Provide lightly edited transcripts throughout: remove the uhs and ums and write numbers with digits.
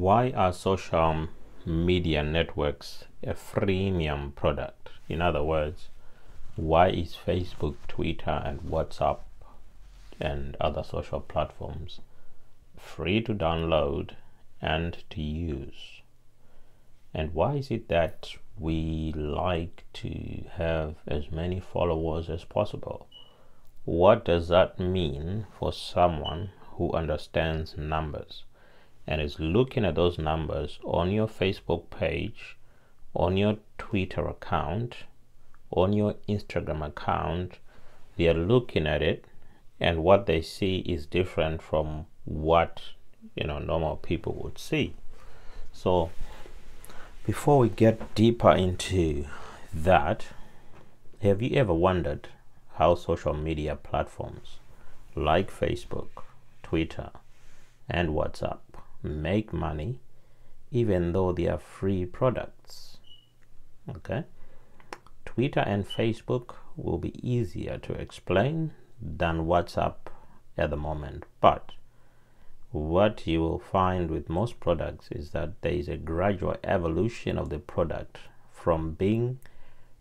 Why are social media networks a freemium product? In other words, why is Facebook, Twitter, and WhatsApp and other social platforms free to download and to use? And why is it that we like to have as many followers as possible? What does that mean for someone who understands numbers and is looking at those numbers on your Facebook page, on your Twitter account, on your Instagram account? They are looking at it, and what they see is different from what normal people would see. So before we get deeper into that, have you ever wondered how social media platforms like Facebook, Twitter, and WhatsApp make money even though they are free products? Okay, Twitter and Facebook will be easier to explain than WhatsApp at the moment, but what you will find with most products is that there is a gradual evolution of the product from being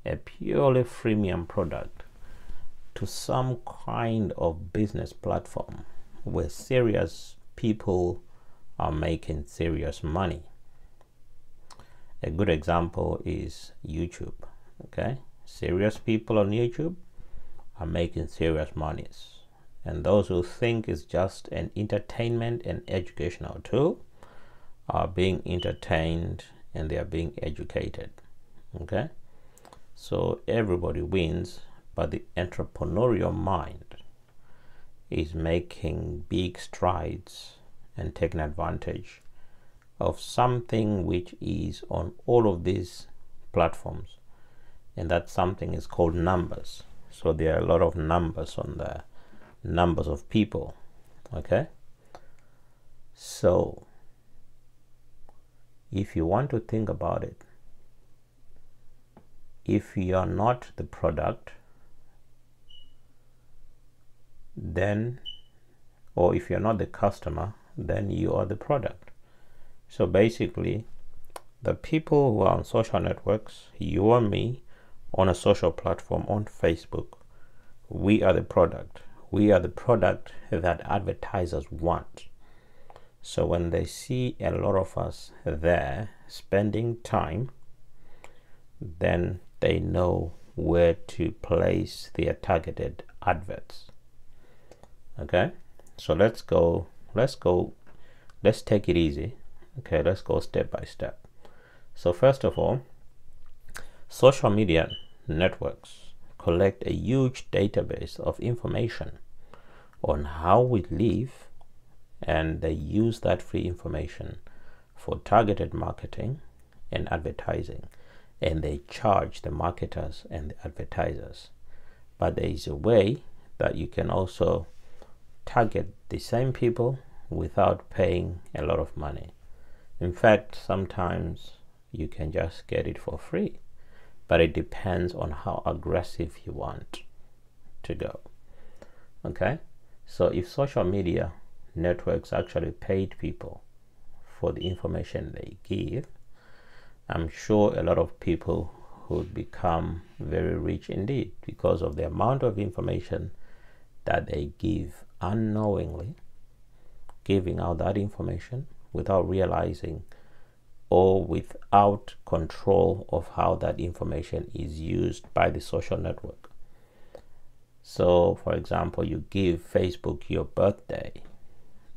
a purely freemium product to some kind of business platform where serious people are making serious money. A good example is YouTube. Okay, serious people on YouTube are making serious monies, and those who think it's just an entertainment and educational tool are being entertained and they are being educated. Okay, so everybody wins, but the entrepreneurial mind is making big strides and taking advantage of something which is on all of these platforms, and that something is called numbers. So there are a lot of numbers on there, numbers of people. Okay, so if you want to think about it, if you are not the product, then, or if you're not the customer, then you are the product. So basically, the people who are on social networks, you or me, on a social platform on Facebook, we are the product. We are the product that advertisers want. So when they see a lot of us there spending time, then they know where to place their targeted adverts. Okay, so let's take it easy. Okay, let's go step by step. So first of all, social media networks collect a huge database of information on how we live, and they use that free information for targeted marketing and advertising, and they charge the marketers and the advertisers. But there is a way that you can also target the same people without paying a lot of money. In fact, sometimes you can just get it for free, but it depends on how aggressive you want to go. Okay, so if social media networks actually paid people for the information they give, I'm sure a lot of people would become very rich indeed, because of the amount of information that they give unknowingly, giving out that information without realizing or without control of how that information is used by the social network. So for example, you give Facebook your birthday.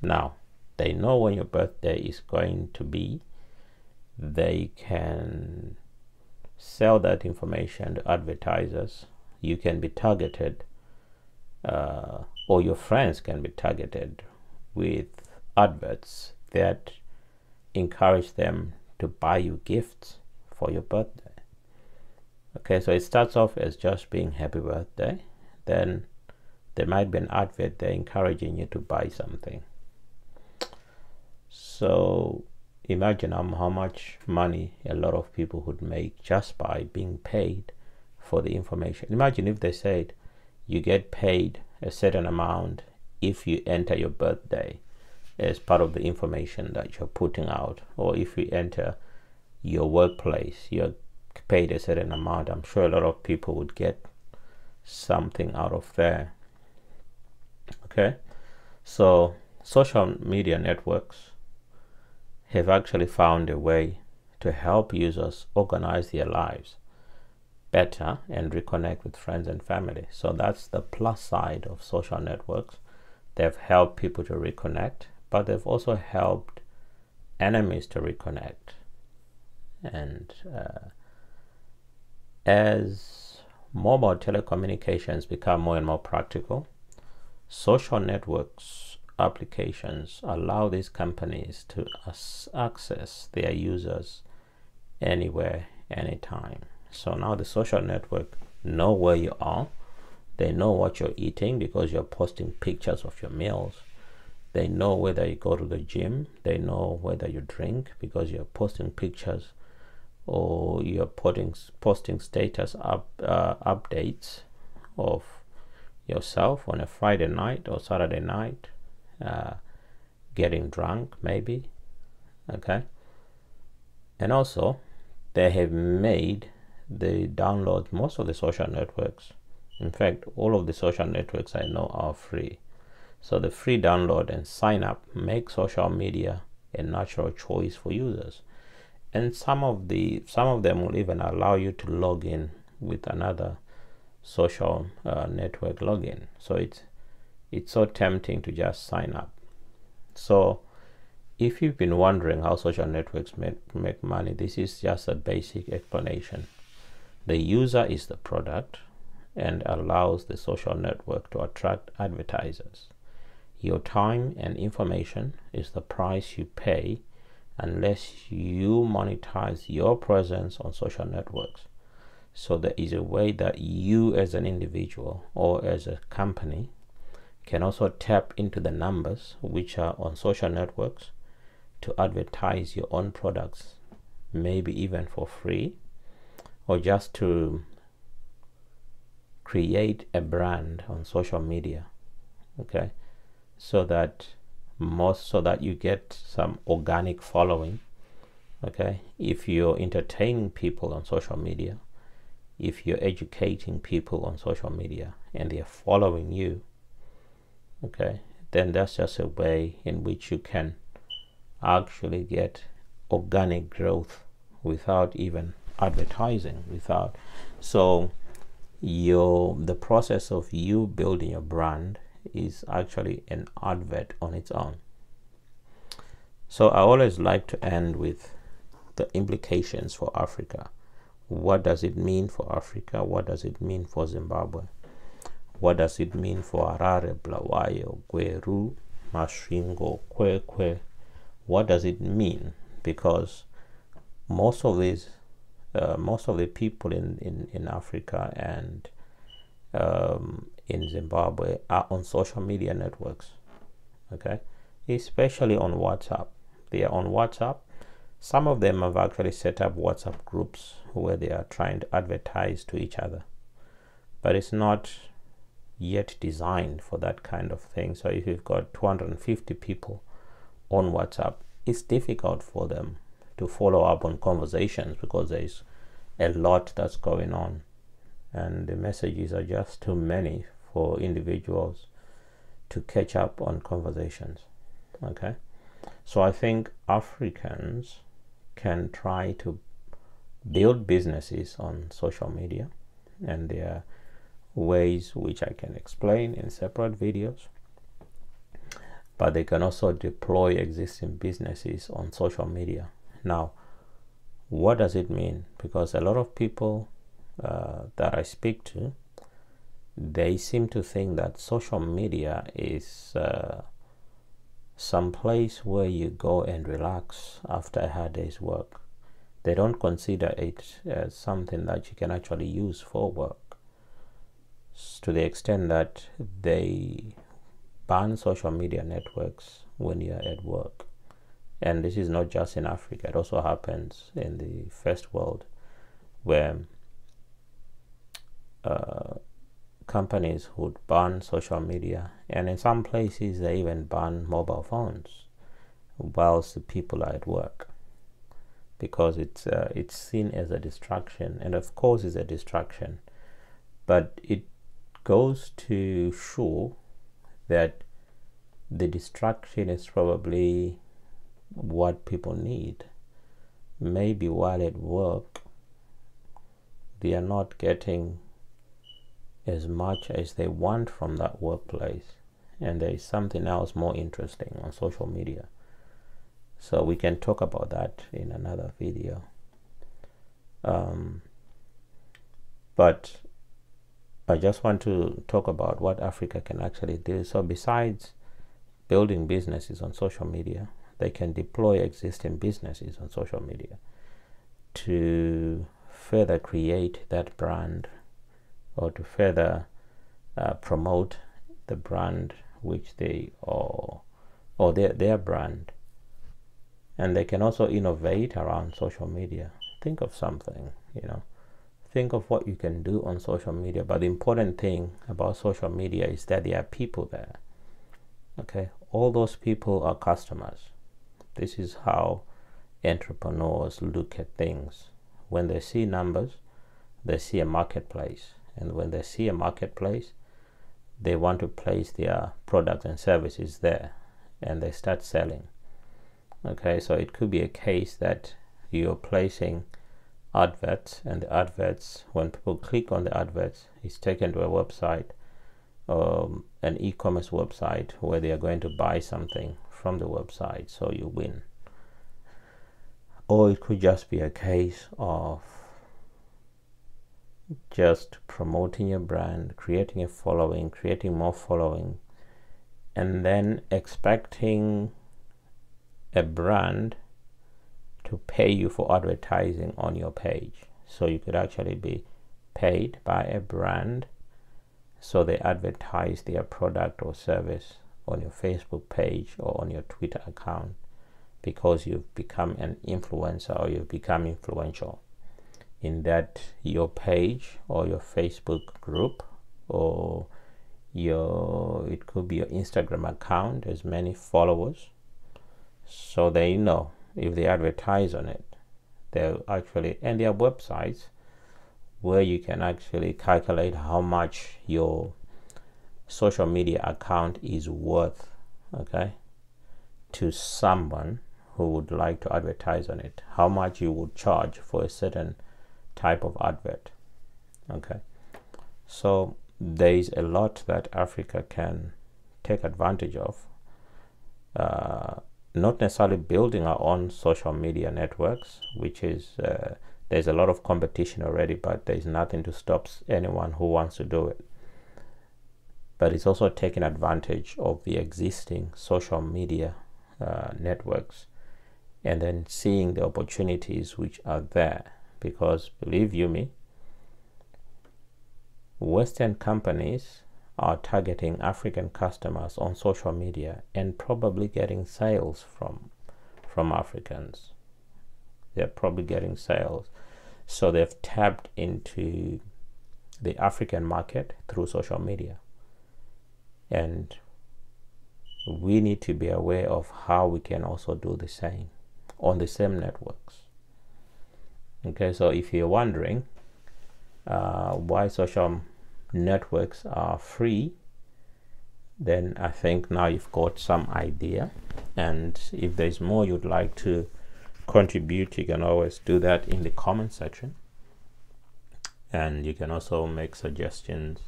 Now they know when your birthday is going to be. They can sell that information to advertisers. You can be targeted, or your friends can be targeted with adverts that encourage them to buy you gifts for your birthday. Okay, so it starts off as just being happy birthday, then there might be an advert there encouraging you to buy something. So imagine how much money a lot of people would make just by being paid for the information. Imagine if they said you get paid a certain amount if you enter your birthday as part of the information that you're putting out. Or if you enter your workplace, you're paid a certain amount. I'm sure a lot of people would get something out of there. Okay, so social media networks have actually found a way to help users organize their lives better and reconnect with friends and family. So that's the plus side of social networks. They've helped people to reconnect, but they've also helped enemies to reconnect. And as mobile telecommunications become more and more practical, social networks applications allow these companies to access their users anywhere, anytime. So now the social network know where you are. They know what you're eating because you're posting pictures of your meals. They know whether you go to the gym. They know whether you drink because you're posting pictures, or you're posting status updates of yourself on a Friday night or Saturday night, getting drunk maybe. Okay, and also they have made the download most of the social networks. In fact, all of the social networks I know are free. So the free download and sign up make social media a natural choice for users. And some of them will even allow you to log in with another social network login. So it's so tempting to just sign up. So if you've been wondering how social networks make money, this is just a basic explanation. The user is the product and allows the social network to attract advertisers. Your time and information is the price you pay unless you monetize your presence on social networks. So there is a way that you as an individual or as a company can also tap into the numbers which are on social networks to advertise your own products, maybe even for free, or just to create a brand on social media. Okay, so that you get some organic following. Okay, if you're entertaining people on social media, if you're educating people on social media and they're following you, okay, then that's just a way in which you can actually get organic growth without even advertising. So the process of you building your brand is actually an advert on its own. So I always like to end with the implications for Africa. What does it mean for Africa? What does it mean for Zimbabwe? What does it mean for Harare, Bulawayo, Gweru, Masvingo, Kwekwe? What does it mean? Because most of the people in Africa and in Zimbabwe are on social media networks. Okay, especially on WhatsApp. They are on WhatsApp. Some of them have actually set up WhatsApp groups where they are trying to advertise to each other, but it's not yet designed for that kind of thing. So if you've got 250 people on WhatsApp, it's difficult for them to follow up on conversations because there is a lot that's going on and the messages are just too many for individuals to catch up on conversations. Okay, so I think Africans can try to build businesses on social media, and there are ways which I can explain in separate videos, but they can also deploy existing businesses on social media. Now, what does it mean? Because a lot of people that I speak to, they seem to think that social media is some place where you go and relax after a hard day's work. They don't consider it as something that you can actually use for work, to the extent that they ban social media networks when you're at work. And this is not just in Africa, it also happens in the first world, where companies would ban social media, and in some places they even ban mobile phones. whilst the people are at work, because it's seen as a distraction, and of course it's a distraction, but it goes to show that the distraction is probably what people need. Maybe while at work they are not getting as much as they want from that workplace, and there is something else more interesting on social media. So we can talk about that in another video. But I just want to talk about what Africa can actually do. So besides building businesses on social media, they can deploy existing businesses on social media to further create that brand, or to further promote the brand which they or their brand. And they can also innovate around social media. Think of something, think of what you can do on social media. But the important thing about social media is that there are people there. Okay, all those people are customers. This is how entrepreneurs look at things. When they see numbers, they see a marketplace, and when they see a marketplace, they want to place their products and services there, and they start selling. Okay, so it could be a case that you're placing adverts, and the adverts, when people click on the adverts, it's taken to a website, an e-commerce website, where they are going to buy something from the website, so you win. Or it could just be a case of just promoting your brand, creating a following, creating more following, and then expecting a brand to pay you for advertising on your page. So you could actually be paid by a brand, so they advertise their product or service on your Facebook page or on your Twitter account, because you've become an influencer, or you've become influential in that your page or your Facebook group, or it could be your Instagram account has many followers. So they know if they advertise on it, they'll actually, and there are websites where you can actually calculate how much your social media account is worth, okay, to someone who would like to advertise on it, how much you would charge for a certain type of advert. Okay, so there is a lot that Africa can take advantage of, not necessarily building our own social media networks, which is there's a lot of competition already, but there's nothing to stop anyone who wants to do it. But it's also taking advantage of the existing social media networks, and then seeing the opportunities which are there. Because believe you me, Western companies are targeting African customers on social media and probably getting sales from Africans. They're probably getting sales. So they've tapped into the African market through social media. And we need to be aware of how we can also do the same on the same networks. Okay, so if you're wondering why social networks are free, then I think now you've got some idea. And if there's more you'd like to contribute, you can always do that in the comment section. And you can also make suggestions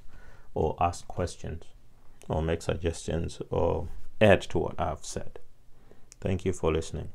or ask questions or make suggestions or add to what I've said. Thank you for listening.